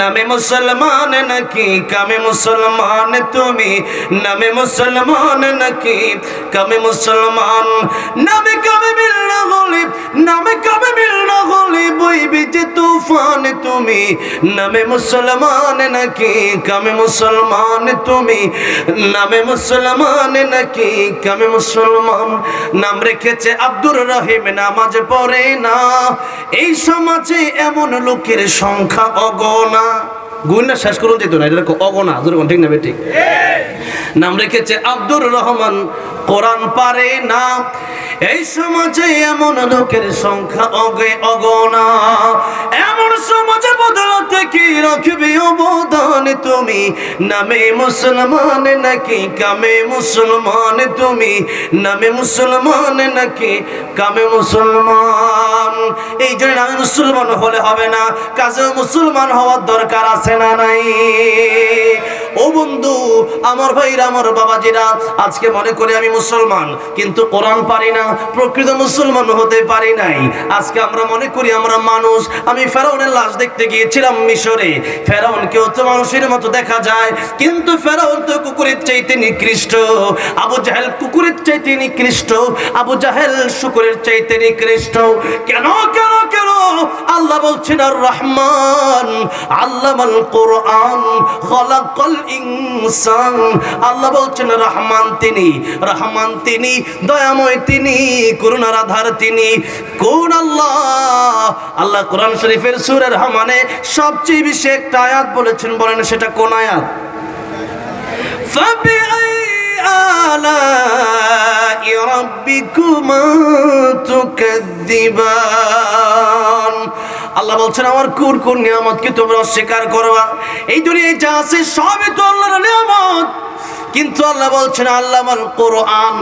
নামে মুসলমান নাকি কামে মুসলমান তুমি, নামে মুসলমান নাকি কামে মুসলমান। নামে কামে মিল না হলে, নামে কামে মিল না হলে বইবে যে তুফান তুমি, নামে মুসলমান নাকি কামে মুসলমান তুমি, নামে মুসলমান নাকি কামে মুসলমান। নাম রেখেছে আব্দুর রহিম, নামাজ পড়ে না। এই সমাজে এমন লোকের সংখ্যা অগণা, গুণা শেষ করুন যেত না, এটা অগণা, ঠিক না বেঠিক? নাম রেখেছে আব্দুর রহমান, কোরআন পারে না। এই সমাজে এমন লোকের সংখ্যা অগণা। এমন সমাজে বদলাতে কি রাখবে অবদান তুমি, নামে মুসলমান নাকি কামে মুসলমান তুমি, নামে মুসলমান নাকি কামে মুসলমান। এই জন্য নামে মুসলমান হলে হবে না, কাজে মুসলমান হওয়ার দরকার আছে না নাই? ও বন্ধু আমার ভাইরা, আমার বাবাজিরা, আজকে মনে করি আমি মুসলমান কিন্তু কোরআন পারি না, প্রকৃত মুসলমান হতে পারি নাই। আজকে আমরা মনে করি আমরা মানুষ। আমি ফেরাউনের লাশ দেখতে গিয়েছিলাম মিশরে। ফেরাউনকেও তো মানুষের মতো দেখা যায়, কিন্তু ফেরাউন তো কুকুরের চাইতে নিকৃষ্ট। আবু জাহেল কুকুরের চাইতে নিকৃষ্ট, আবু জাহেল শুকরের চাইতে নিকৃষ্ট। কেন কেন কেন? আল্লাহ বলছেন আর রহমান আল্লামাল কোরআন খালাকাল ইনসান। আল্লাহ বলছেন রহমান তিনি, রহমান তিনি, দয়াময় তিনি, করুণার আধার তিনি। কোন আল্লাহ? আল্লাহ কোরআন শরীফের সূরা রহমানে সবচেয়ে বেশি একটা আয়াত বলেছেন, বলেন সেটা কোন আয়াত? ফাবিআই আলাই রাব্বিকুমা তুকাযযিবান। আল্লাহ বলছেন আমার কোন কোন নিয়ামতকে তোমরা অস্বীকার করবা? এই দুনিয়ায় যা আছে সবই তো আল্লাহর নিয়ামত, কিন্তু আল্লাহ বলছেন আল্লামাল কোরআন।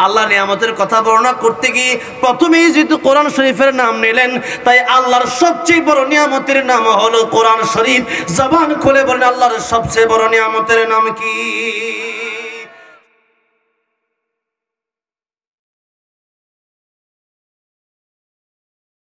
আল্লাহ নিয়ামতের কথা বর্ণনা করতে গিয়ে প্রথমেই যেহেতু কোরআন শরীফের নাম নিলেন, তাই আল্লাহর সবচেয়ে বড় নিয়ামতের নাম হলো কোরআন শরীফ। জবান খুলে বলেন আল্লাহর সবচেয়ে বড় নিয়ামতের নাম কি?